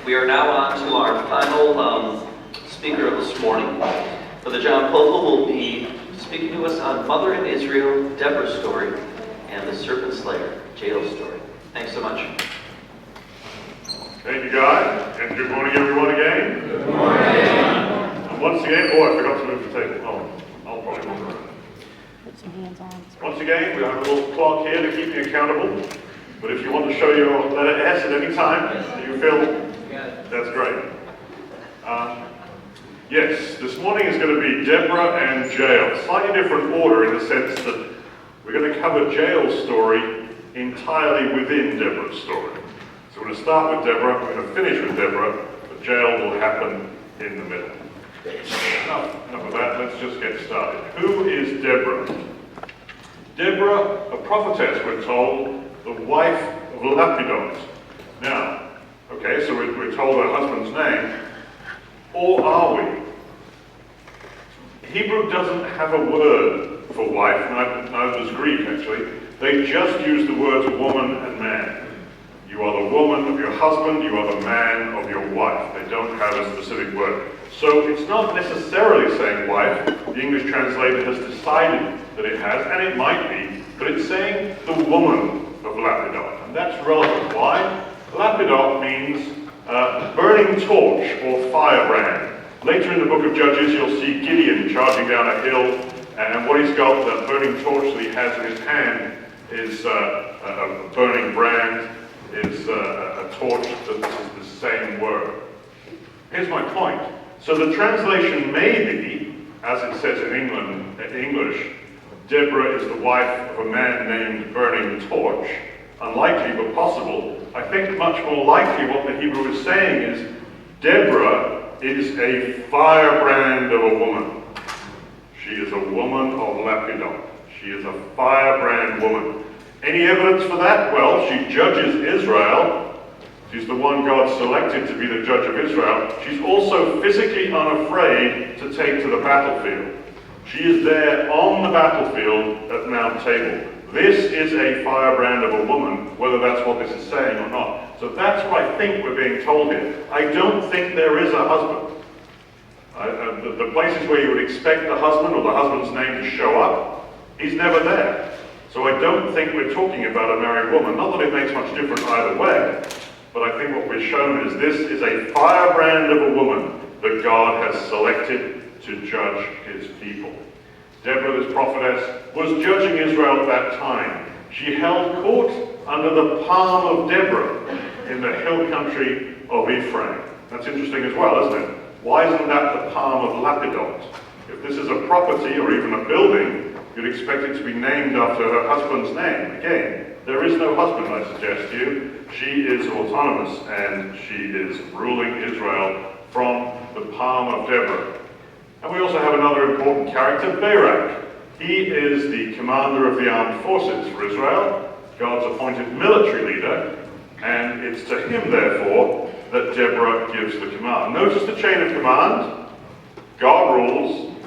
We are now on to our final speaker of this morning. Brother John Pople will be speaking to us on Mother in Israel, Deborah's story, and the Serpent Slayer, Jael's story. Thanks so much. Thank you, guys, and good morning, everyone, again. Good morning. And once again, I forgot to move the table. I'll probably move it. Put some hands on. Once again, we have a little clock here to keep me accountable. But if you want to show your letter S at any time, you feel that's great. Yes, this morning is going to be Deborah and Jael. Slightly different order in the sense that we're going to cover Jael's story entirely within Deborah's story. So we're going to start with Deborah, we're going to finish with Deborah, but Jael will happen in the middle. Enough of that, let's just get started. Who is Deborah? Deborah, a prophetess, we're told, the wife of Lapidot. Now, okay, so we're told her husband's name, or are we? Hebrew doesn't have a word for wife, neither does Greek actually. They just use the words woman and man. You are the woman of your husband, you are the man of your wife. They don't have a specific word. So it's not necessarily saying wife. The English translator has decided that it has, and it might be, but it's saying the woman of Lapidot. And that's relevant. Why? Lapidot means burning torch or firebrand. Later in the book of Judges, you'll see Gideon charging down a hill, and what he's got, the burning torch that he has in his hand, is a burning brand, is a torch that is the same word. Here's my point. So the translation may be, as it says in English, Deborah is the wife of a man named Burning Torch. Unlikely, but possible. I think much more likely what the Hebrew is saying is Deborah is a firebrand of a woman. She is a woman of Lapidot. She is a firebrand woman. Any evidence for that? Well, she judges Israel. She's the one God selected to be the judge of Israel. She's also physically unafraid to take to the battlefield. She is there on the battlefield at Mount Tabor. This is a firebrand of a woman, whether that's what this is saying or not. So that's what I think we're being told here. I don't think there is a husband. The places where you would expect the husband or the husband's name to show up, he's never there. So I don't think we're talking about a married woman. Not that it makes much difference either way, but I think what we're shown is this is a firebrand of a woman that God has selected to judge his people. Deborah, this prophetess, was judging Israel at that time. She held court under the palm of Deborah in the hill country of Ephraim. That's interesting as well, isn't it? Why isn't that the palm of Lapidot? If this is a property or even a building, you'd expect it to be named after her husband's name. Again, there is no husband, I suggest to you. She is autonomous, and she is ruling Israel from the palm of Deborah. And we also have another important character, Barak. He is the commander of the armed forces for Israel, God's appointed military leader, and it's to him, therefore, that Deborah gives the command. Notice the chain of command. God rules,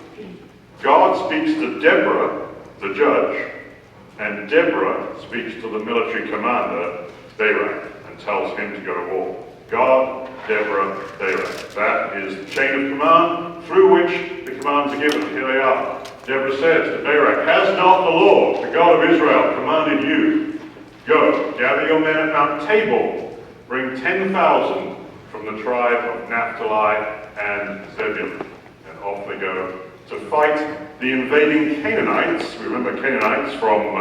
God speaks to Deborah, the judge, and Deborah speaks to the military commander, Barak, and tells him to go to war. God, Deborah, Barak. That is the chain of command through which the commands are given. Here they are. Deborah says to Barak, "Has not the Lord, the God of Israel, commanded you? Go, gather your men at Mount Tabor, bring 10,000 from the tribe of Naphtali and Zebulun." And off they go to fight the invading Canaanites. We remember Canaanites from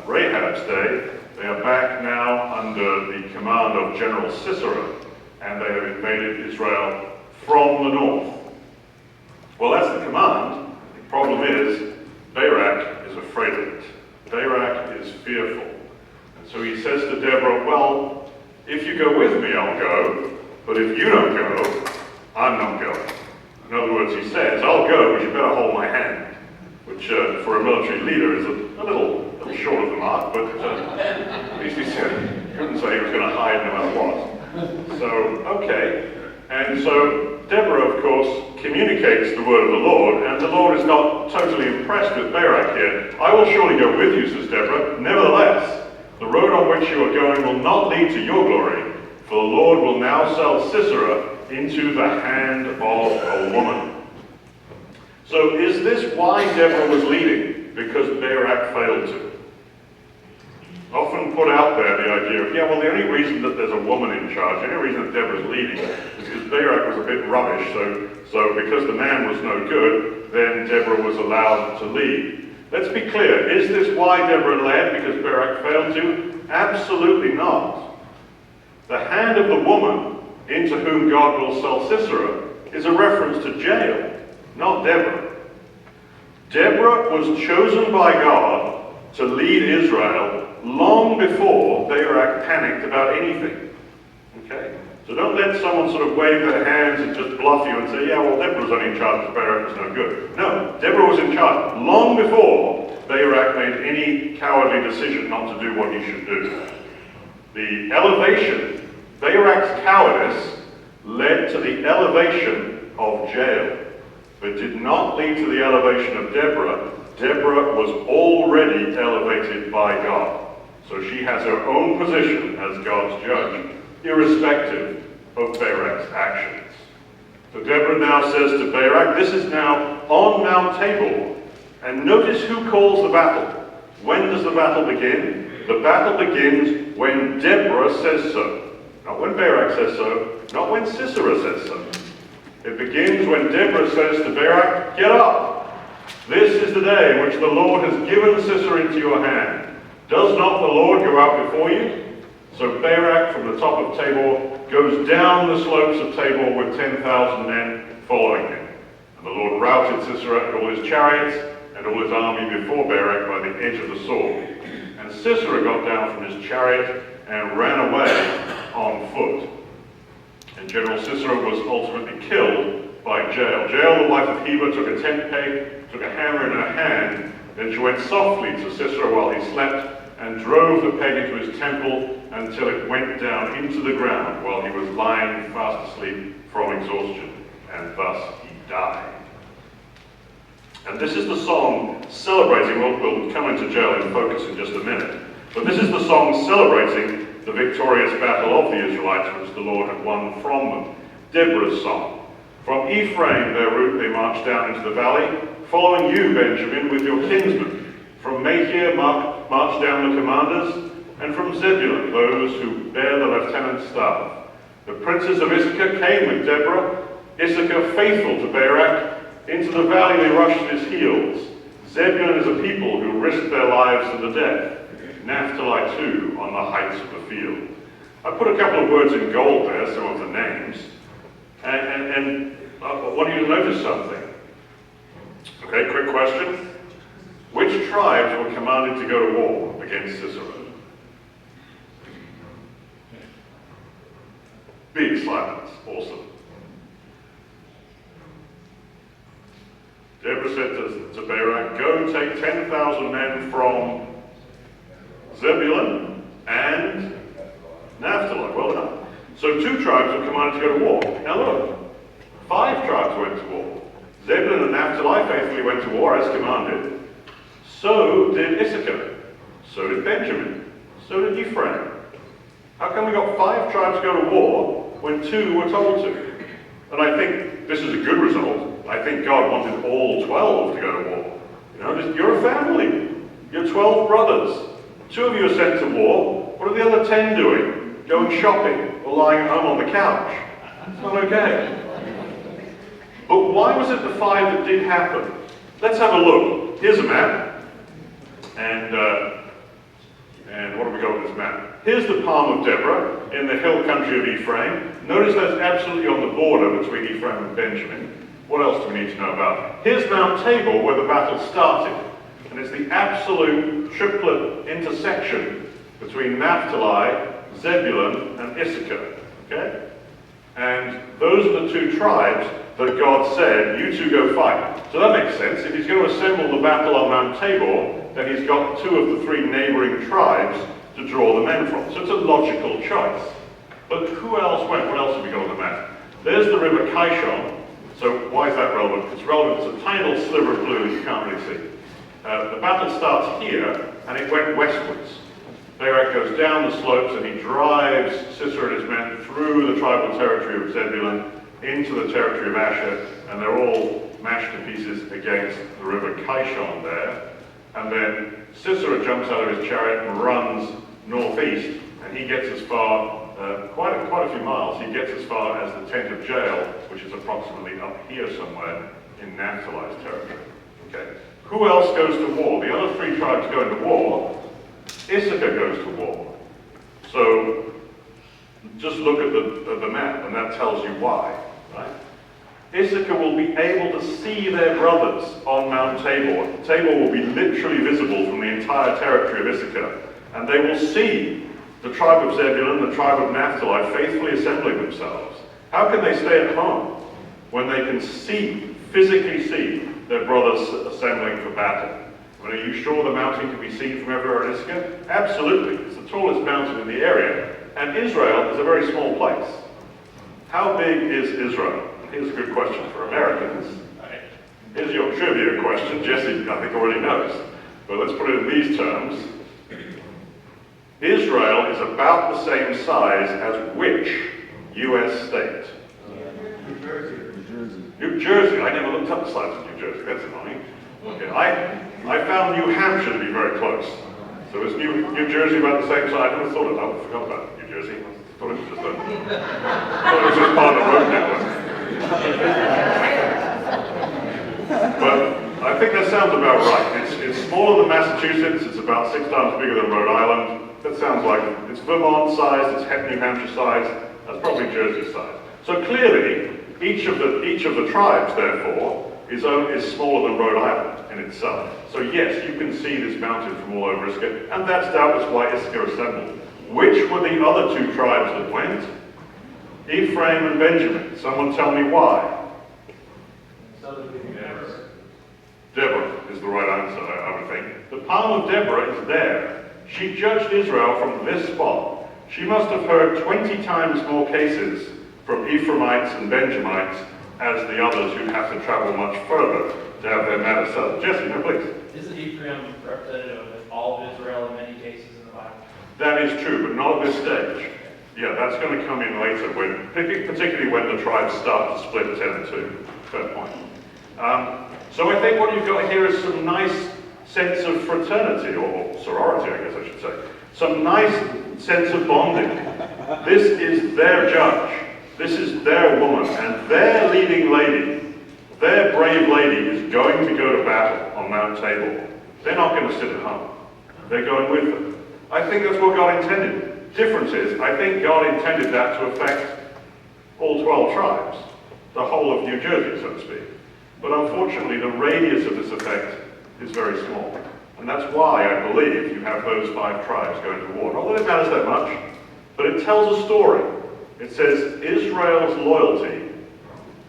Rahab's day. They are back now under the command of General Sisera, and they have invaded Israel from the north. Well, that's the command. The problem is, Barak is afraid of it. Barak is fearful. And so he says to Deborah, well, if you go with me, I'll go, but if you don't go, I'm not going. In other words, he says, I'll go, but you better hold my hand, which for a military leader is a little short of the mark, but at least he said, he couldn't say he was going to hide no matter what. So, okay. And so Deborah, of course, communicates the word of the Lord, and the Lord is not totally impressed with Barak here. I will surely go with you, says Deborah. Nevertheless, the road on which you are going will not lead to your glory, for for the Lord will now sell Sisera into the hand of a woman. So is this why Deborah was leading? Because Barak failed to? Often put out there the idea of, yeah, well, the only reason that there's a woman in charge, the only reason that Deborah's leading is because Barak was a bit rubbish, so because the man was no good, then Deborah was allowed to lead. Let's be clear, is this why Deborah led because Barak failed to? Absolutely not. The hand of the woman into whom God will sell Sisera is a reference to Jael, not Deborah. Deborah was chosen by God to lead Israel long before Barak panicked about anything. Okay? So don't let someone sort of wave their hands and just bluff you and say, yeah, well, Deborah was only in charge because Barak was no good. No, Deborah was in charge long before Barak made any cowardly decision not to do what he should do. The elevation, Barak's cowardice, led to the elevation of Jael, but did not lead to the elevation of Deborah. Deborah was already elevated by God. So she has her own position as God's judge, irrespective of Barak's actions. So Deborah now says to Barak, this is now on Mount Tabor. And notice who calls the battle. When does the battle begin? The battle begins when Deborah says so. Not when Barak says so, not when Sisera says so. It begins when Deborah says to Barak, get up! This is the day in which the Lord has given Sisera into your hand. Does not the Lord go out before you? So Barak from the top of Tabor goes down the slopes of Tabor with 10,000 men following him. And the Lord routed Sisera and all his chariots and all his army before Barak by the edge of the sword. And Sisera got down from his chariot and ran away on foot. And General Sisera was ultimately killed by Jael. Jael, the wife of Heber, took a tent peg, took a hammer in her hand, then she went softly to Sisera while he slept and drove the peg into his temple until it went down into the ground while he was lying fast asleep from exhaustion, and thus he died. And this is the song celebrating, we'll come into Jael in focus in just a minute, but this is the song celebrating the victorious battle of the Israelites which the Lord had won from them. Deborah's song. From Ephraim, their route, they marched down into the valley, following you, Benjamin, with your kinsmen. From Machir marched down the commanders, and from Zebulun, those who bear the lieutenant's staff. The princes of Issachar came with Deborah, Issachar faithful to Barak. Into the valley they rushed at his heels. Zebulun is a people who risked their lives to the death. Naphtali too, on the heights of the field. I put a couple of words in gold there, some of the names, and I want you to notice something. Okay, quick question. Which tribes were commanded to go to war against Sisera? Big silence, awesome. Deborah said to Barak, go take 10,000 men from Zebulun and Naphtali. Well done. So 2 tribes were commanded to go to war. Now look, 5 tribes went to war. Zebulun and Naphtali faithfully went to war as commanded. So did Issachar. So did Benjamin. So did Ephraim. How come we got 5 tribes go to war when 2 were told to? And I think this is a good result. I think God wanted all 12 to go to war. You know, you're a family. You're 12 brothers. 2 of you are sent to war. What are the other 10 doing? Going shopping or lying at home on the couch? It's not okay. But why was it the 5 that did happen? Let's have a look. Here's a map. And what have we got on this map? Here's the palm of Deborah in the hill country of Ephraim. Notice that's absolutely on the border between Ephraim and Benjamin. What else do we need to know about? Here's Mount Tabor where the battle started. And it's the absolute triplet intersection between Naphtali, Zebulun, and Issachar. Okay? And those are the 2 tribes that God said, you 2 go fight. So that makes sense. If he's going to assemble the battle on Mount Tabor, then he's got 2 of the 3 neighboring tribes to draw the men from. So it's a logical choice. But who else went? What else have we got on the map? There's the river Kishon. So why is that relevant? It's relevant. It's a tiny little sliver of blue that you can't really see. The battle starts here, and it went westwards. Barak goes down the slopes and he drives Sisera and his men through the tribal territory of Zebulun into the territory of Asher, and they're all mashed to pieces against the river Kishon there. And then Sisera jumps out of his chariot and runs northeast, and he gets as far, quite a few miles, he gets as far as the tent of Jael, which is approximately up here somewhere in Naphtali's territory. Okay. Who else goes to war? The other three tribes go into war. Issachar goes to war. So just look at the map, and that tells you why, right? Issachar will be able to see their brothers on Mount Tabor. Tabor will be literally visible from the entire territory of Issachar, and they will see the tribe of Zebulun, the tribe of Naphtali, faithfully assembling themselves. How can they stay at home when they can see, physically see, their brothers assembling for battle? I mean, are you sure the mountain can be seen from everywhere in Issachar? Absolutely. It's the tallest mountain in the area, and Israel is a very small place. How big is Israel? Here's a good question for Americans. Here's your trivia question. Jesse, I think, already knows. But let's put it in these terms. Israel is about the same size as which U.S. state? New Jersey. New Jersey. I never looked up the size of New Jersey. That's annoying. Okay, I found New Hampshire to be very close. So is New Jersey about the same size? I never thought of that. I forgot about New Jersey. I thought it was just part of the road network. But I think that sounds about right. It's smaller than Massachusetts. It's about 6 times bigger than Rhode Island. That sounds like it's Vermont size. It's New Hampshire size. That's probably Jersey size. So clearly, each of the tribes, therefore, is smaller than Rhode Island in itself. So yes, you can see this mountain from all over Issachar, and that's doubtless why Issachar assembled. Which were the other 2 tribes that went? Ephraim and Benjamin. Someone tell me why. Deborah is the right answer, I would think. The palm of Deborah is there. She judged Israel from this spot. She must have heard 20 times more cases from Ephraimites and Benjamites as the others who have to travel much further to have their matter settled. Jesse, no, please. Isn't Ephraim representative of all of Israel in many cases in the Bible? That is true, but not at this stage. Yeah, that's going to come in later, particularly when the tribes start to split 10 and 2. Fair point. So I think what you've got here is some nice sense of fraternity, or sorority, I guess I should say. Some nice sense of bonding. This is their judge. This is their woman, and their leading lady, their brave lady, is going to go to battle on Mount Tabor. They're not going to sit at home. They're going with them. I think that's what God intended. Difference is, I think God intended that to affect all 12 tribes, the whole of New Jersey, so to speak. But unfortunately, the radius of this effect is very small. And that's why I believe you have those 5 tribes going to war. Not that it matters that much, but it tells a story. It says Israel's loyalty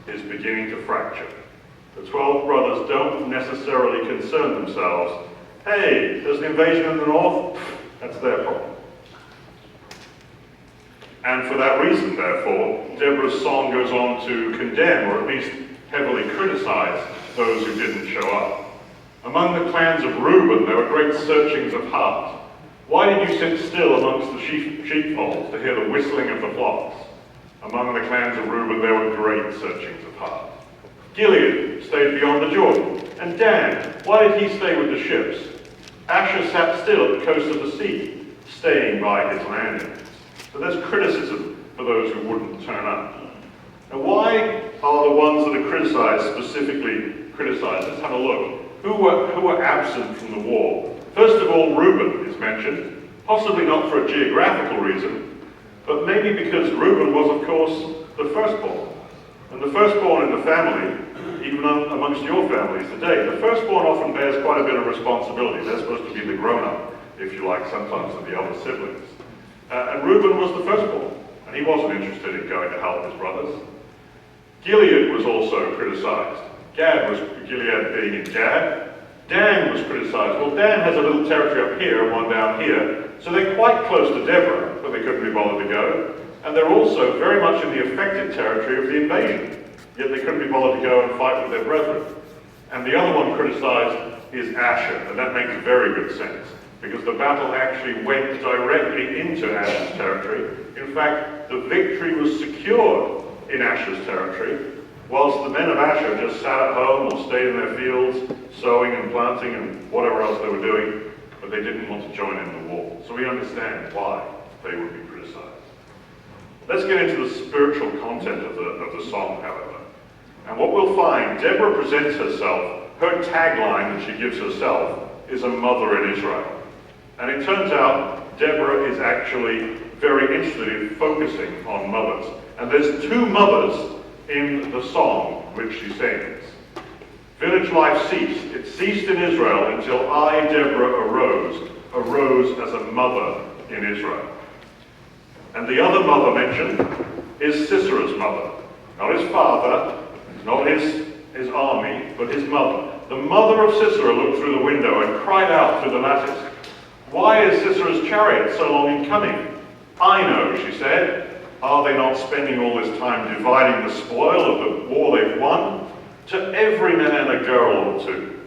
is beginning to fracture. The 12 brothers don't necessarily concern themselves. Hey, there's an invasion in the north. That's their problem. And for that reason, therefore, Deborah's song goes on to condemn, or at least heavily criticize, those who didn't show up. Among the clans of Reuben, there were great searchings of heart. Why did you sit still amongst the sheepfolds to hear the whistling of the flocks? Among the clans of Reuben, there were great searchings of heart. Gilead stayed beyond the Jordan. And Dan, why did he stay with the ships? Asher sat still at the coast of the sea, staying by his landings. So there's criticism for those who wouldn't turn up. Now, why are the ones that are criticized specifically criticized? Let's have a look. Who were absent from the war? First of all, Reuben is mentioned, possibly not for a geographical reason, but maybe because Reuben was, of course, the firstborn. And the firstborn in the family, even amongst your families today, the firstborn often bears quite a bit of responsibility. They're supposed to be the grown-up, if you like, sometimes of the other siblings. And Reuben was the firstborn, and he wasn't interested in going to help his brothers. Gilead was also criticized. Gilead being in Gad. Dan was criticized. Well, Dan has a little territory up here and one down here, so they're quite close to Deborah, but they couldn't be bothered to go. And they're also very much in the affected territory of the invasion, yet they couldn't be bothered to go and fight with their brethren. And the other one criticized is Asher, and that makes very good sense. because the battle actually went directly into Ash's territory. In fact, the victory was secured in Ash's territory, whilst the men of Asher just sat at home or stayed in their fields, sowing and planting and whatever else they were doing, but they didn't want to join in the war. So we understand why they would be criticized. Let's get into the spiritual content of the song, however. And what we'll find, Deborah presents herself, her tagline that she gives herself is a mother in Israel. And it turns out Deborah is actually very interested in focusing on mothers. And there's two mothers in the song which she sings. Village life ceased. It ceased in Israel until I, Deborah, arose as a mother in Israel. And the other mother mentioned is Sisera's mother. Not his father, not his army, but his mother. The mother of Sisera looked through the window and cried out through the lattice, "Why is Sisera's chariot so long in coming? I know," she said. "Are they not spending all this time dividing the spoil of the war they've won? To every man a girl or two."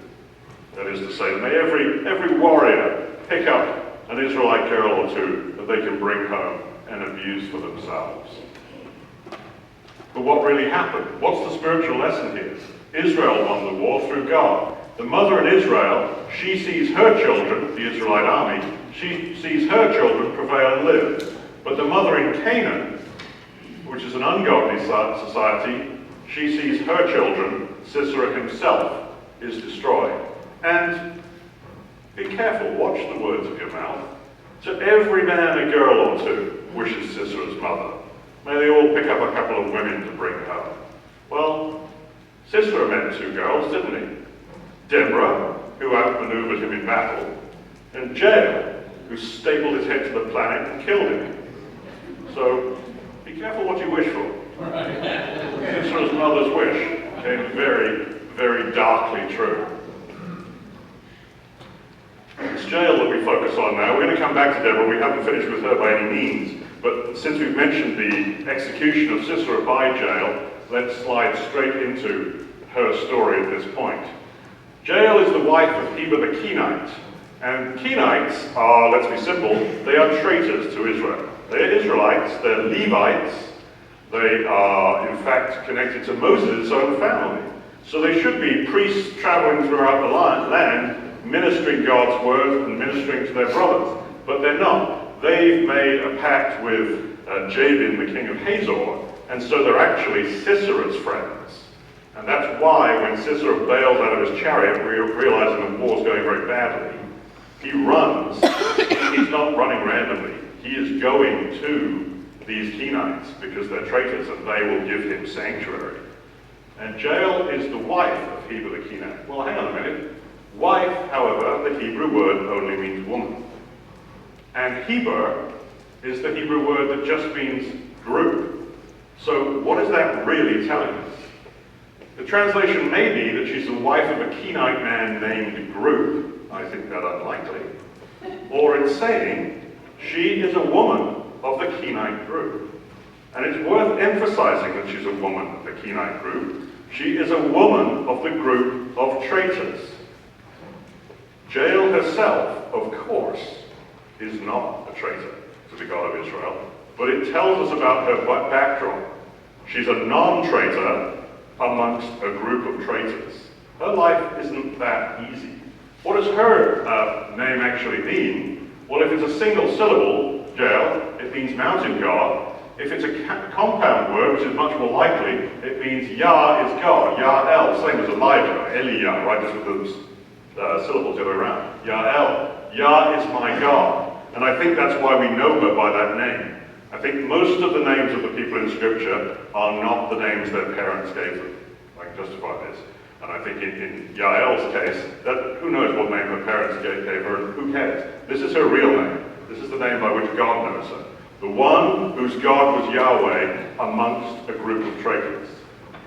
That is to say, may every warrior pick up an Israelite girl or two that they can bring home and abuse for themselves. But what really happened? What's the spiritual lesson here? Israel won the war through God. The mother in Israel, she sees her children, the Israelite army, she sees her children prevail and live. But the mother in Canaan, which is an ungodly society, she sees her children, Sisera himself, is destroyed. And be careful, watch the words of your mouth. To every man a girl or two, wishes Sisera's mother. May they all pick up a couple of women to bring home. Well, Sisera met two girls, didn't he? Deborah, who outmaneuvered him in battle, and Jael, who stapled his head to the planet and killed him. So, be careful what you wish for. Sisera's mother's wish came very, very darkly true. It's Jael that we focus on now. We're going to come back to Deborah. We haven't finished with her by any means. But since we've mentioned the execution of Sisera by Jael, let's slide straight into her story at this point. Jael is the wife of Heber the Kenite. And Kenites are, let's be simple, they are traitors to Israel. They're Israelites, they're Levites. They are, in fact, connected to Moses' own family. So they should be priests traveling throughout the land, ministering God's word and ministering to their brothers. But they're not. They've made a pact with Jabin, the king of Hazor, and so they're actually Sisera's friends. And that's why when Sisera bails out of his chariot, realizing the war's going very badly, he runs. He's not running randomly. He is going to these Kenites because they're traitors and they will give him sanctuary. And Jael is the wife of Heber the Kenite. Well, hang on a minute. Wife, however, the Hebrew word only means woman. And Heber is the Hebrew word that just means group. So what is that really telling us? The translation may be that she's the wife of a Kenite man named Group. I think that unlikely. Or it's saying she is a woman of the Kenite group. And it's worth emphasizing that she's a woman of the Kenite group. She is a woman of the group of traitors. Jael herself, of course, is not a traitor to the God of Israel, but it tells us about her backdrop. She's a non-traitor amongst a group of traitors. Her life isn't that easy. What does her name actually mean? Well, if it's a single syllable, Jael, it means mountain god. If it's a compound word, which is much more likely, it means Yah is God. Yael, same as Elijah, Eliah, right, just with those syllables the other way around. Yael, Yah is my God. And I think that's why we know her by that name. I think most of the names of the people in Scripture are not the names their parents gave them. I can justify this. And I think in Yael's case, that who knows what name her parents gave her, and who cares? This is her real name. This is the name by which God knows her. The one whose God was Yahweh amongst a group of traitors.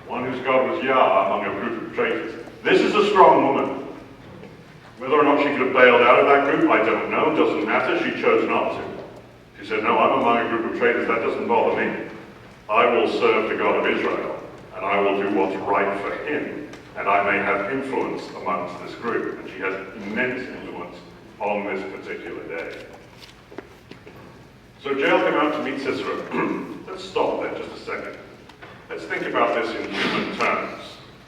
One whose God was Yah among a group of traitors. This is a strong woman. Whether or not she could have bailed out of that group, I don't know. Doesn't matter. She chose not to. She said, no, I'm among a group of traitors. That doesn't bother me. I will serve the God of Israel, and I will do what's right for him, and I may have influence amongst this group. And she has immense influence on this particular day. So Jael came out to meet Sisera. Let's stop there just a second. Let's think about this in human terms.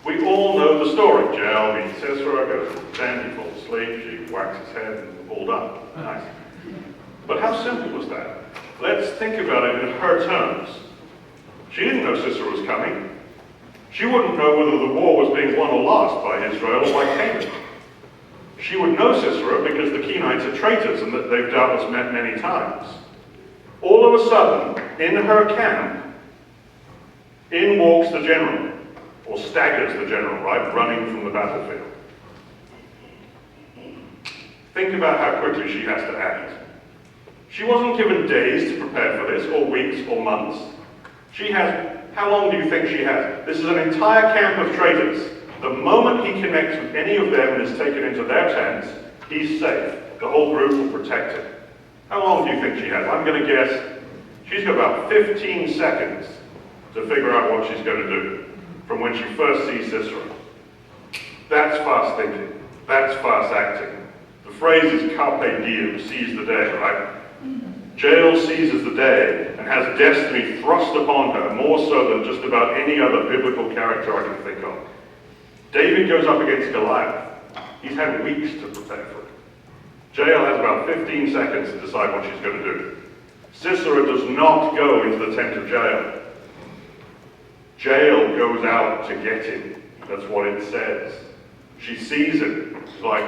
We all know the story. Jael meets Sisera, goes to the tent, he falls asleep, she whacks his head, and all done. Nice. But how simple was that? Let's think about it in her terms. She didn't know Sisera was coming. She wouldn't know whether the war was being won or lost by Israel or by Canaan. She would know Sisera because the Kenites are traitors and that they've doubtless met many times. All of a sudden, in her camp, in walks the general, or staggers the general, right, running from the battlefield. Think about how quickly she has to act. She wasn't given days to prepare for this, or weeks, or months. She has, how long do you think she has? This is an entire camp of traitors. The moment he connects with any of them and is taken into their tents, he's safe. The whole group will protect him. How long do you think she has? I'm going to guess she's got about 15 seconds to figure out what she's going to do from when she first sees Sisera. That's fast thinking. That's fast acting. The phrase is carpe diem, seize the day, right? Jael seizes the day and has destiny thrust upon her, more so than just about any other biblical character I can think of. David goes up against Goliath. He's had weeks to prepare for it. Jael has about 15 seconds to decide what she's going to do. Sisera does not go into the tent of Jael. Jael goes out to get him. That's what it says. She sees him. She's like,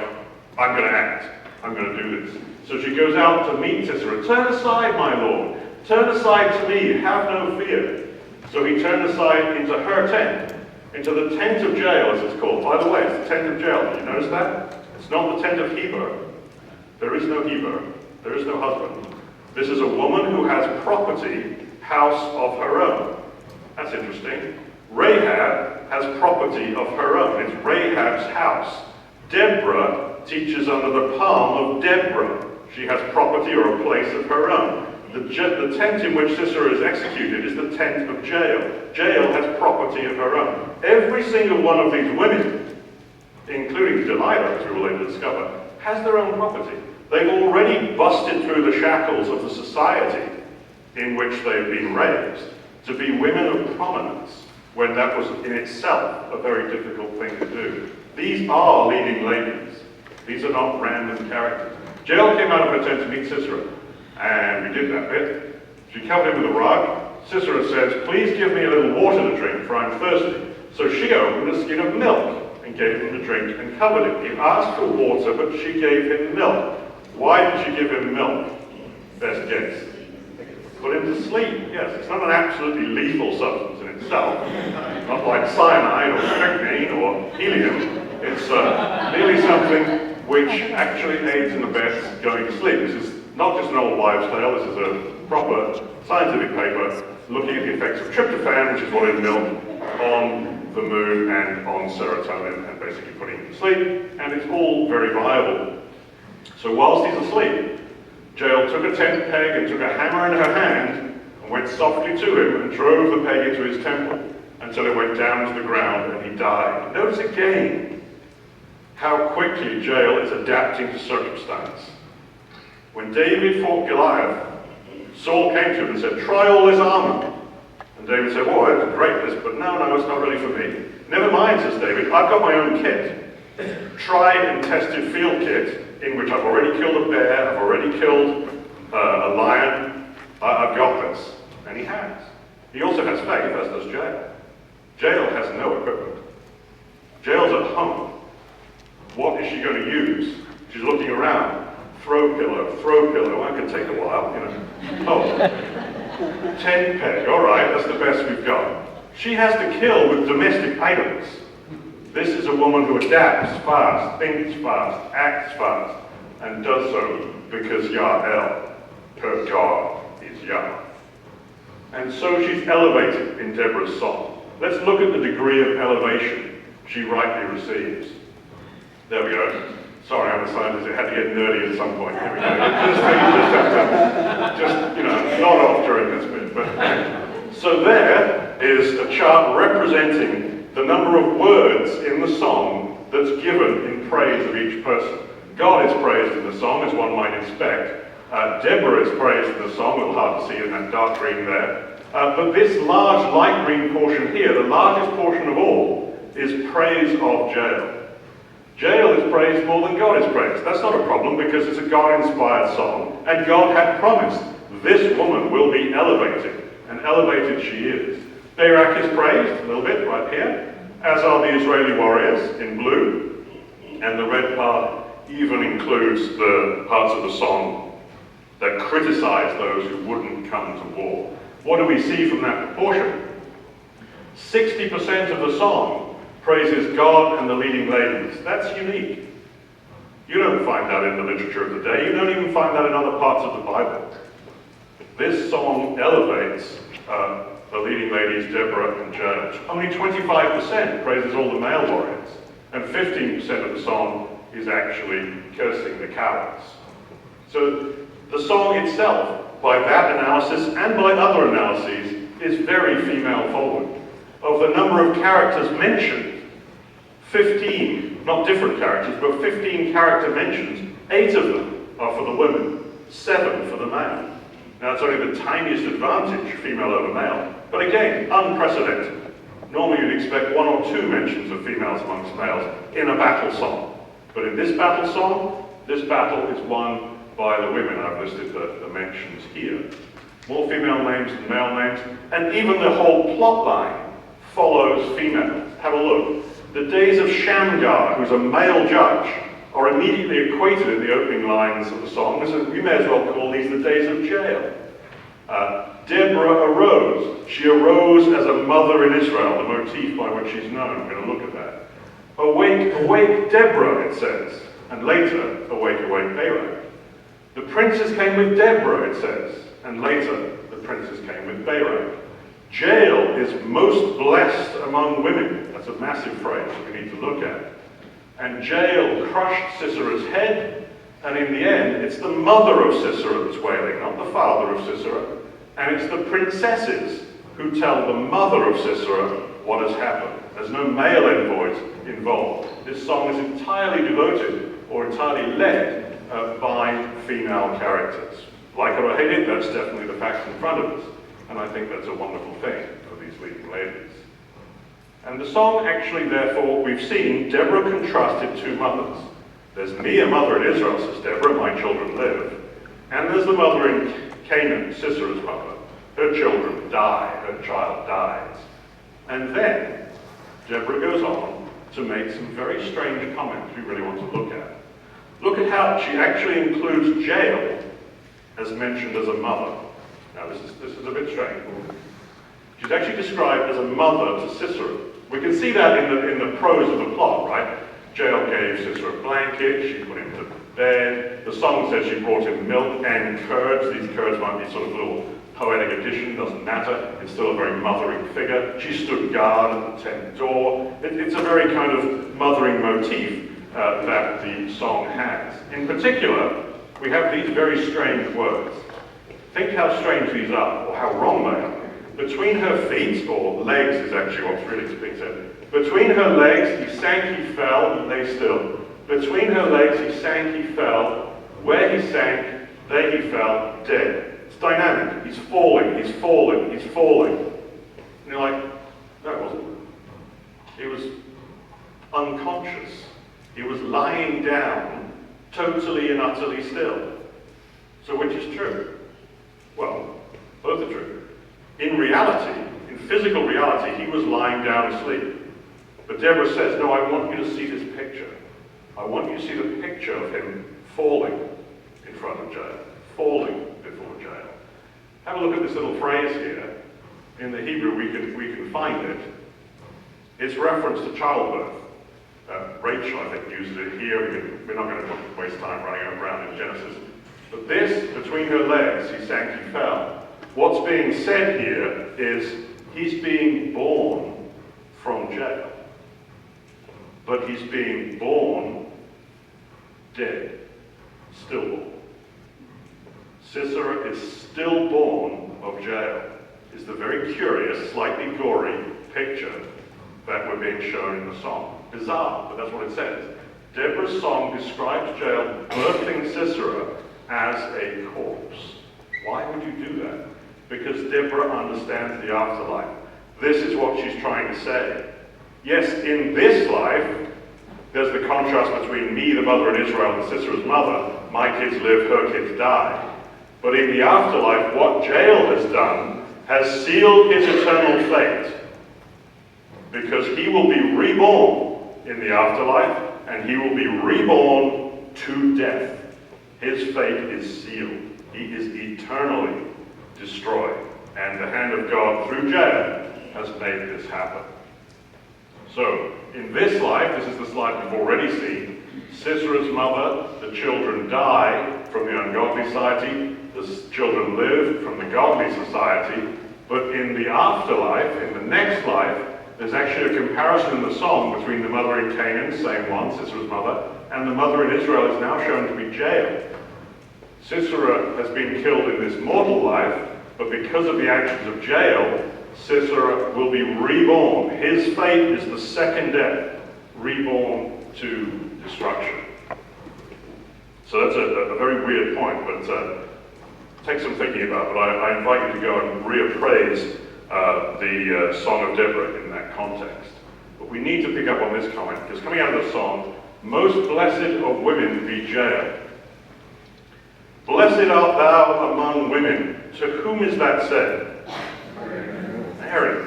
I'm going to act. I'm going to do this. So she goes out to meet Sisera. Turn aside, my lord. Turn aside to me. Have no fear. So he turned aside into her tent, into the tent of Jael, as it's called. By the way, it's the tent of Jael. Did you notice that? It's not the tent of Heber. There is no Heber. There is no husband. This is a woman who has property, house of her own. That's interesting. Rahab has property of her own. It's Rahab's house. Deborah teaches under the palm of Deborah. She has property or a place of her own. The tent in which Sisera is executed is the tent of Jael. Jael has property of her own. Every single one of these women, including Delilah, as we will later discover, has their own property. They've already busted through the shackles of the society in which they've been raised to be women of prominence, when that was in itself a very difficult thing to do. These are leading ladies. These are not random characters. Jael came out of her tent to meet Sisera, and we did that bit. She covered him with a rug. Sisera says, please give me a little water to drink, for I'm thirsty. So she opened a skin of milk and gave him to drink and covered him. He asked for water, but she gave him milk. Why did she give him milk? Best guess. Put him to sleep. Yes, it's not an absolutely lethal substance in itself. Not like cyanide or strychnine or helium. It's merely something which actually aids in the best going to sleep. This is not just an old wives' tale. This is a proper scientific paper looking at the effects of tryptophan, which is what in milk, on the mood and on serotonin, and basically putting him to sleep. And it's all very viable. So whilst he's asleep, Jael took a tent peg and took a hammer in her hand and went softly to him and drove the peg into his temple until it went down to the ground and he died. Notice again how quickly Jael is adapting to circumstance. When David fought Goliath, Saul came to him and said, try all this armor. And David said, well, that's great, but no, it's not really for me. Never mind, says David, I've got my own kit. Tried and tested field kit, in which I've already killed a bear, I've already killed a lion, I've got this. And he has. He also has faith, as does Jael. Jael has no equipment. Jael's at home. What is she going to use? She's looking around. Throw pillow. Well, that could take a while, you know. Oh, tent peg. All right, that's the best we've got. She has to kill with domestic items. This is a woman who adapts fast, thinks fast, acts fast, and does so because Jael, her God, is Yah. And so she's elevated in Deborah's song. Let's look at the degree of elevation she rightly receives. There we go. Sorry, I'm a scientist. It had to get nerdy at some point. Here we go. Just nod off during this bit. But so there is a chart representing the number of words in the song that's given in praise of each person. God is praised in the song, as one might expect. Deborah is praised in the song, a little hard to see in that dark green there. But this large light green portion here, the largest portion of all, is praise of Jael. Jael is praised more than God is praised. That's not a problem because it's a God-inspired song, and God had promised this woman will be elevated, and elevated she is. Barak is praised a little bit right here, as are the Israeli warriors in blue, and the red part even includes the parts of the song that criticize those who wouldn't come to war. What do we see from that proportion? 60% of the song praises God and the leading ladies. That's unique. You don't find that in the literature of the day. You don't even find that in other parts of the Bible. This song elevates the leading ladies, Deborah and Jael. Only 25% praises all the male warriors, and 15% of the song is actually cursing the cowards. So the song itself, by that analysis and by other analyses, is very female forward. Of the number of characters mentioned, 15, not different characters, but 15 character mentions, 8 of them are for the women, 7 for the male. Now it's only the tiniest advantage, female over male, but again, unprecedented. Normally you'd expect 1 or 2 mentions of females amongst males in a battle song. But in this battle song, this battle is won by the women. I've listed the mentions here. More female names than male names, and even the whole plot line follows females. Have a look. The days of Shamgar, who's a male judge, are immediately equated in the opening lines of the song. So we may as well call these the days of Jael. Deborah arose. She arose as a mother in Israel, the motif by which she's known. We're going to look at that. Awake, awake, Deborah, it says. And later, awake, awake, Barak. The princes came with Deborah, it says. And later, the princes came with Barak. Jael is most blessed among women. That's a massive phrase we need to look at. And Jael crushed Sisera's head, and in the end, it's the mother of Sisera that's wailing, not the father of Sisera. And it's the princesses who tell the mother of Sisera what has happened. There's no male envoys involved. This song is entirely devoted, or entirely led, by female characters. Like it or hate it, that's definitely the fact in front of us. And I think that's a wonderful thing for these leading ladies. And the song actually, therefore, we've seen Deborah contrasted 2 mothers. There's me, a mother in Israel, says Deborah, my children live. And there's the mother in Canaan, Sisera's mother. Her children die, her child dies. And then Deborah goes on to make some very strange comments we really want to look at. Look at how she actually includes Jael as mentioned as a mother. Now this is a bit strange. She's actually described as a mother to Sisera. We can see that in the prose of the plot, right? Jael gave Sisera a blanket, she put him to bed. The song says she brought him milk and curds. These curds might be sort of little poetic addition, doesn't matter. It's still a very mothering figure. She stood guard at the tent door. It's a very kind of mothering motif that the song has. In particular, we have these very strange words. Think how strange these are, or how wrong they are. Between her feet, or legs is actually what's really being said. Between her legs, he sank, he fell, he lay still. Between her legs, he sank, he fell. Where he sank, there he fell, dead. It's dynamic. He's falling, he's falling, he's falling. And you're like, no, it wasn't. He was unconscious. He was lying down, totally and utterly still. So which is true? Well, both are true. In reality, in physical reality, he was lying down asleep. But Deborah says, no, I want you to see this picture. I want you to see the picture of him falling in front of Jael, falling before Jael. Have a look at this little phrase here. In the Hebrew, we can find it. It's reference to childbirth. Rachel, I think, uses it here. We're not going to waste time running around in Genesis. But this, between her legs, he sank, he fell. What's being said here is he's being born from Jael. But he's being born dead, stillborn. Sisera is stillborn of Jael. Is the very curious, slightly gory picture that we're being shown in the song. Bizarre, but that's what it says. Deborah's song describes Jael birthing Sisera as a corpse. Why would you do that? Because Deborah understands the afterlife. This is what she's trying to say. Yes, in this life, there's the contrast between me, the mother in Israel, and Sisera's mother. My kids live, her kids die. But in the afterlife, what Jael has done has sealed his eternal fate. Because he will be reborn in the afterlife, and he will be reborn to death. His fate is sealed. He is eternally destroyed. And the hand of God, through Jael, has made this happen. So, in this life, this is the slide we've already seen, Sisera's mother, the children die from the ungodly society, the children live from the godly society, but in the afterlife, in the next life, there's actually a comparison in the song between the mother in Canaan, same one, Sisera's mother, and the mother in Israel is now shown to be Jael. Sisera has been killed in this mortal life, but because of the actions of Jael, Sisera will be reborn. His fate is the second death, reborn to destruction. So that's a very weird point, but take some thinking about. But I invite you to go and reappraise the Song of Deborah in that context. But we need to pick up on this comment, because coming out of the song, most blessed of women be Jael. Blessed art thou among women. To whom is that said?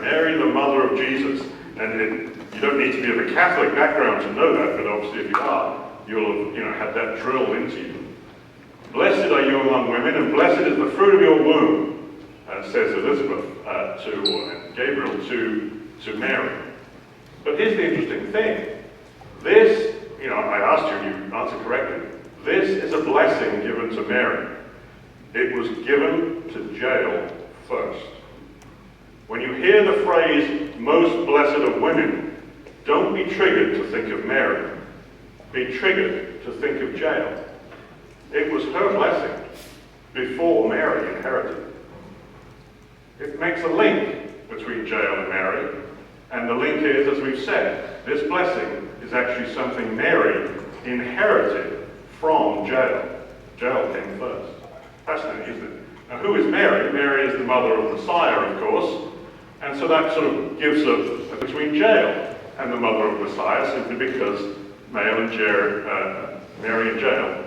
Mary, the mother of Jesus. And you don't need to be of a Catholic background to know that, but obviously if you are, you'll have had that drilled into you. Blessed are you among women, and blessed is the fruit of your womb, says Elizabeth and Gabriel to Mary. But here's the interesting thing. This, I asked you and you answered correctly. This is a blessing given to Mary. It was given to Jael first. When you hear the phrase, most blessed of women, don't be triggered to think of Mary. Be triggered to think of Jael. It was her blessing before Mary inherited. It makes a link between Jael and Mary, and the link is, as we've said, this blessing is actually something Mary inherited from Jael. Jael came first. Fascinating, isn't it? Now, who is Mary? Mary is the mother of Messiah, of course, and so that sort of gives a between Jael and the mother of Messiah, simply because Mary and Jael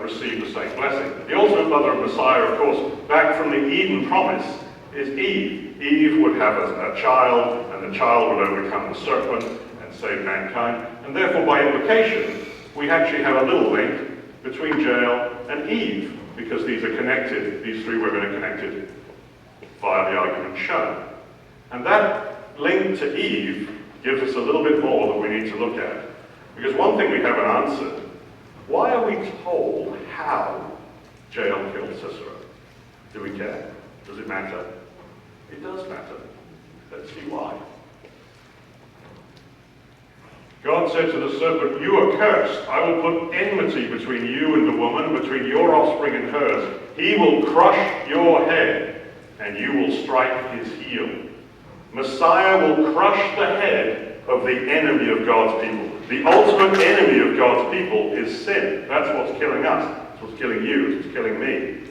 received the same blessing. The ultimate mother of Messiah, of course, back from the Eden promise, is Eve. Eve would have a child, and the child would overcome the serpent and save mankind. And therefore, by implication, we actually have a little link between Jael and Eve, because these are connected, these three women are connected via the argument shown. And that link to Eve gives us a little bit more that we need to look at. Because one thing we haven't answered, why are we told how Jael killed Sisera? Do we care? Does it matter? It does matter. Let's see why. God said to the serpent, you are cursed. I will put enmity between you and the woman, between your offspring and hers. He will crush your head, and you will strike his heel. Messiah will crush the head of the enemy of God's people. The ultimate enemy of God's people is sin. That's what's killing us. That's what's killing you. It's killing me.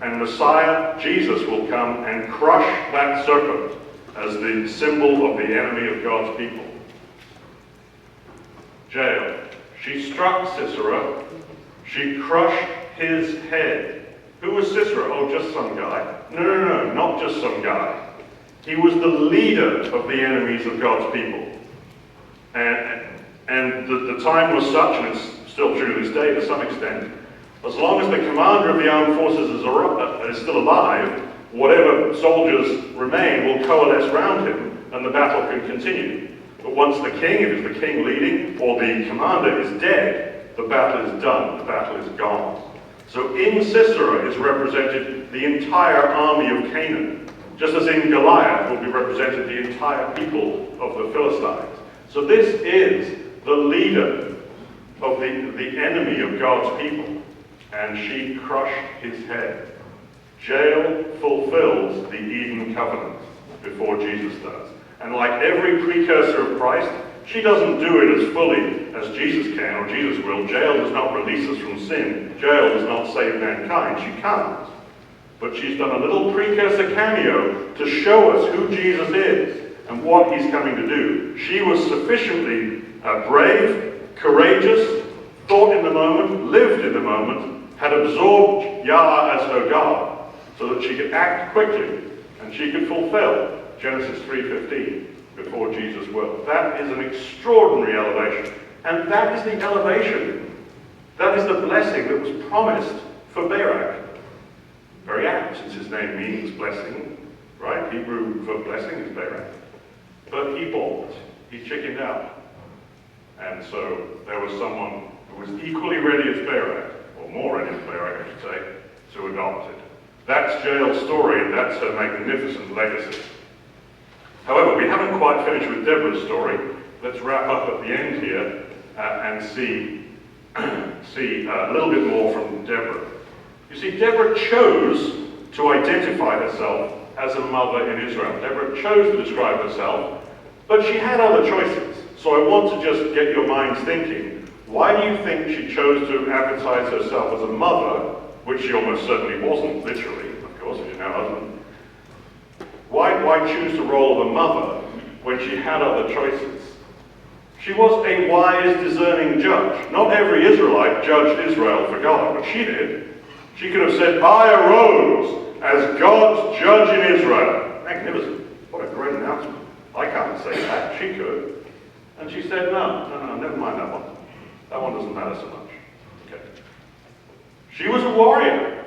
And Messiah, Jesus, will come and crush that serpent as the symbol of the enemy of God's people. Jael. She struck Sisera. She crushed his head. Who was Sisera? Oh, just some guy. No, not just some guy. He was the leader of the enemies of God's people. And the time was such, and it's still true to this day to some extent, as long as the commander of the armed forces is still alive, whatever soldiers remain will coalesce around him, and the battle can continue. But once the king, if it's the king leading, or the commander is dead, the battle is done, the battle is gone. So in Sisera is represented the entire army of Canaan, just as in Goliath will be represented the entire people of the Philistines. So this is the leader of the enemy of God's people, and she crushed his head. Jael fulfills the Eden covenant before Jesus does. And like every precursor of Christ, She doesn't do it as fully as Jesus can, or Jesus will. Jael does not release us from sin. Jael does not save mankind. She can't. But she's done a little precursor cameo to show us who Jesus is and what he's coming to do. She was sufficiently brave, courageous, thought in the moment, lived in the moment, had absorbed Yah as her God, so that she could act quickly and she could fulfill Genesis 3:15 before Jesus' world. That is an extraordinary elevation. And that is the elevation. That is the blessing that was promised for Barak. Very apt, since his name means blessing, right? Hebrew for blessing is Barak. But he balked. He chickened out. And so there was someone who was equally ready as Barak, or more ready as Barak, I should say, to adopt it. That's Jael's story, and that's her magnificent legacy. However, we haven't quite finished with Deborah's story. Let's wrap up at the end here and see a little bit more from Deborah. You see, Deborah chose to identify herself as a mother in Israel. Deborah chose to describe herself, but she had other choices. So I want to just get your minds thinking. Why do you think she chose to advertise herself as a mother, which she almost certainly wasn't, literally, of course, if you know husband? Why choose the role of a mother when she had other choices? She was a wise, discerning judge. Not every Israelite judged Israel for God, but she did. She could have said, I arose as God's judge in Israel. Magnificent. What a great announcement. I can't say that. She could. And she said, no, never mind that one. That one doesn't matter so much. Okay. She was a warrior,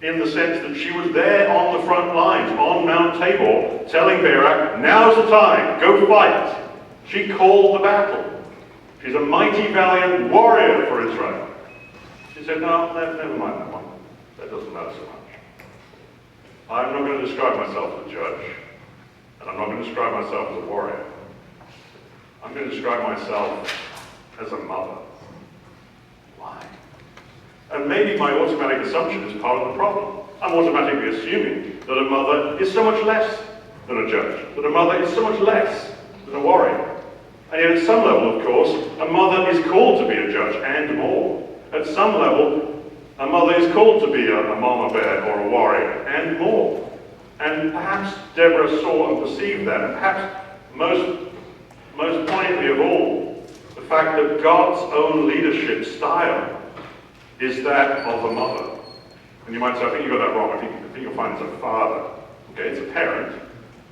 in the sense that she was there on the front lines, on Mount Tabor, telling Barak, now's the time, go fight. She called the battle. She's a mighty, valiant warrior for Israel. She said, no, never mind that one. That doesn't matter so much. I'm not going to describe myself as a judge, and I'm not going to describe myself as a warrior. I'm going to describe myself as a mother. Why? And maybe my automatic assumption is part of the problem. I'm automatically assuming that a mother is so much less than a judge, that a mother is so much less than a warrior. And yet at some level, of course, a mother is called to be a judge and more. At some level, a mother is called to be a mama bear or a warrior and more. And perhaps Deborah saw and perceived that, and perhaps most poignantly of all, the fact that God's own leadership style is that of a mother. And you might say, I think you got that wrong. I think you'll find it's a father. Okay, it's a parent,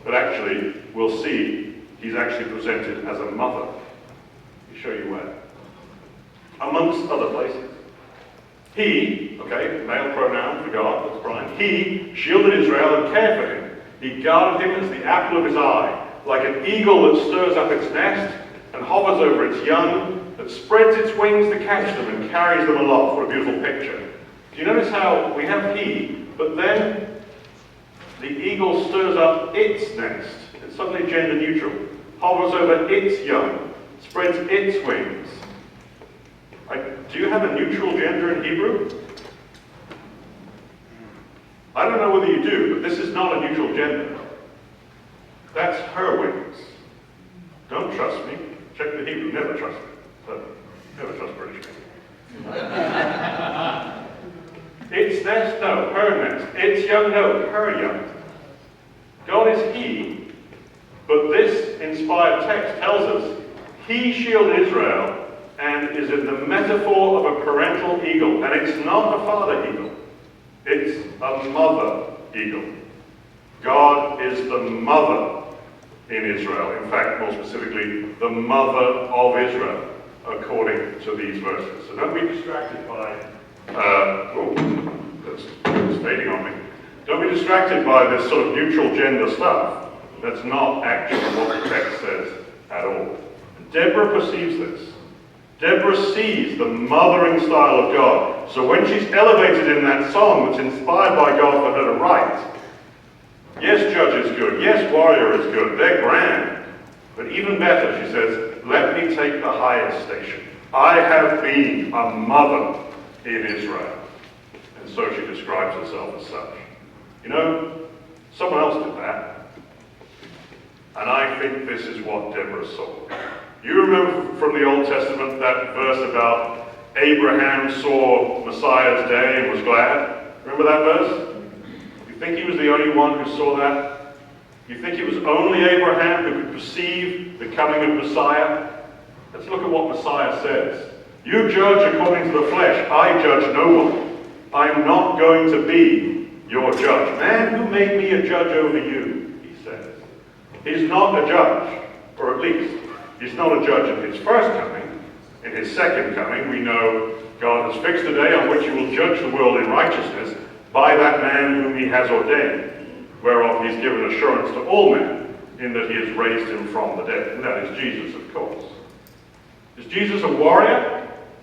but actually, we'll see he's actually presented as a mother. Let me show you where. Amongst other places. He, okay, male pronoun for God, that's Brian, he shielded Israel and cared for him. He guarded him as the apple of his eye, like an eagle that stirs up its nest and hovers over its young, that spreads its wings to catch them and carries them aloft. What a beautiful picture. Do you notice how we have he, but then the eagle stirs up its nest. It's suddenly gender neutral. Hovers over its young, spreads its wings. Do you have a neutral gender in Hebrew? I don't know whether you do, but this is not a neutral gender. That's her wings. Don't trust me. Check the Hebrew. Never trust me. So, never trust British people. Its nest, no. Her nest. Its young, no. Her young. God is he, but this inspired text tells us he shielded Israel and is in the metaphor of a parental eagle. And it's not a father eagle. It's a mother eagle. God is the mother in Israel. In fact, more specifically, the mother of Israel, according to these verses. So don't be distracted by, that's fading on me. Don't be distracted by this sort of neutral gender stuff. That's not actually what the text says at all. Deborah perceives this. Deborah sees the mothering style of God. So when she's elevated in that song that's inspired by God for her to write, yes, judge is good. Yes, warrior is good. They're grand. But even better, she says, let me take the highest station. I have been a mother in Israel. And so she describes herself as such. You know, someone else did that. And I think this is what Deborah saw. You remember from the Old Testament that verse about Abraham saw Messiah's day and was glad? Remember that verse? You think he was the only one who saw that? You think it was only Abraham who could perceive the coming of Messiah? Let's look at what Messiah says. You judge according to the flesh. I judge no one. I'm not going to be your judge. Man, who made me a judge over you? He says. He's not a judge, or at least he's not a judge in his first coming. In his second coming, we know God has fixed a day on which he will judge the world in righteousness by that man whom he has ordained, whereof he's given assurance to all men, in that he has raised him from the dead. And that is Jesus, of course. Is Jesus a warrior?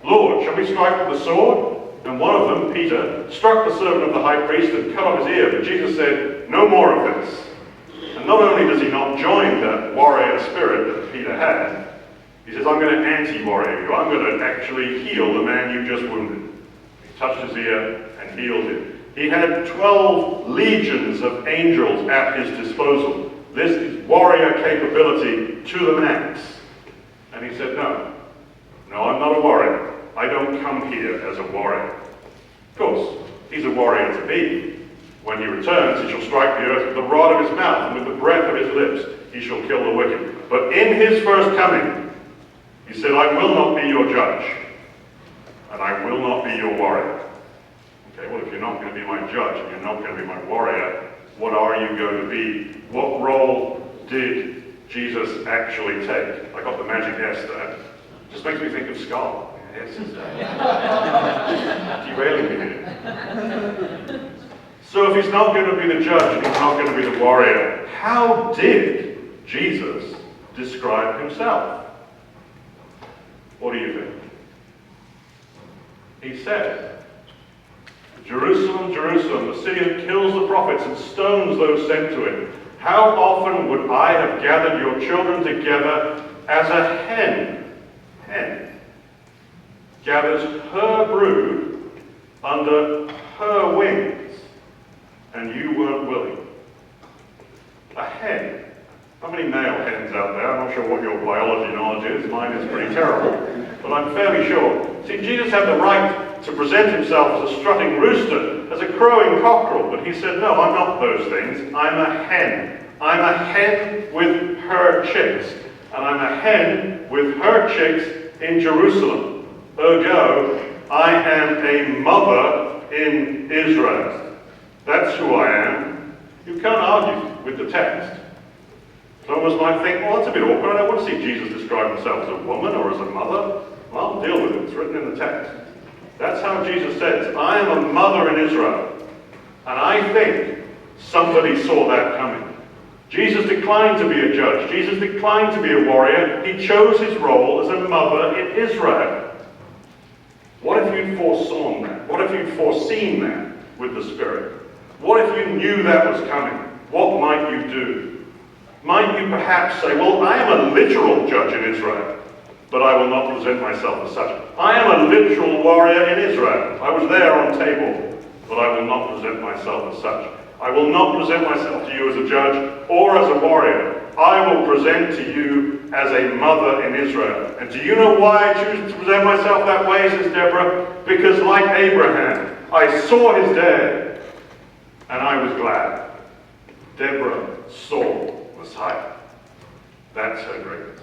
Lord, shall we strike with the sword? And one of them, Peter, struck the servant of the high priest and cut off his ear. But Jesus said, no more of this. And not only does he not join that warrior spirit that Peter had, he says, I'm going to anti-warrior you. I'm going to actually heal the man you just wounded. He touched his ear and healed him. He had 12 legions of angels at his disposal. This is warrior capability to the max. And he said, no, I'm not a warrior. I don't come here as a warrior. Of course, he's a warrior to be. When he returns, he shall strike the earth with the rod of his mouth, and with the breath of his lips he shall kill the wicked. But in his first coming, he said, I will not be your judge, and I will not be your warrior. Okay, well, if you're not going to be my judge, and you're not going to be my warrior, what are you going to be? What role did Jesus actually take? I got the magic S there. Just makes me think of Scarlet. Yes, derailing me here. So if he's not going to be the judge and he's not going to be the warrior, how did Jesus describe himself? What do you think? He said, Jerusalem, Jerusalem, the city that kills the prophets and stones those sent to it. How often would I have gathered your children together as a hen gathers her brood under her wings, and you weren't willing. A hen. How many male hens out there? I'm not sure what your biology knowledge is. Mine is pretty terrible. But I'm fairly sure. See, Jesus had the right to present himself as a strutting rooster, as a crowing cockerel, but he said, no, I'm not those things. I'm a hen. I'm a hen with her chicks. And I'm a hen with her chicks in Jerusalem. Ergo, I am a mother in Israel. That's who I am. You can't argue with the text. Some of us might think, well, that's a bit awkward. I don't want to see Jesus describe himself as a woman or as a mother. Well, deal with it. It's written in the text. That's how Jesus says, I am a mother in Israel. And I think somebody saw that coming. Jesus declined to be a judge. Jesus declined to be a warrior. He chose his role as a mother in Israel. What if you'd foresawn that? What if you'd foreseen that with the Spirit? What if you knew that was coming? What might you do? Might you perhaps say, well, I am a literal judge in Israel, but I will not present myself as such. I am a literal warrior in Israel. I was there on table, but I will not present myself as such. I will not present myself to you as a judge or as a warrior. I will present to you as a mother in Israel. And do you know why I choose to present myself that way, says Deborah? Because like Abraham, I saw his day, and I was glad. Deborah saw Messiah. That's her greatness.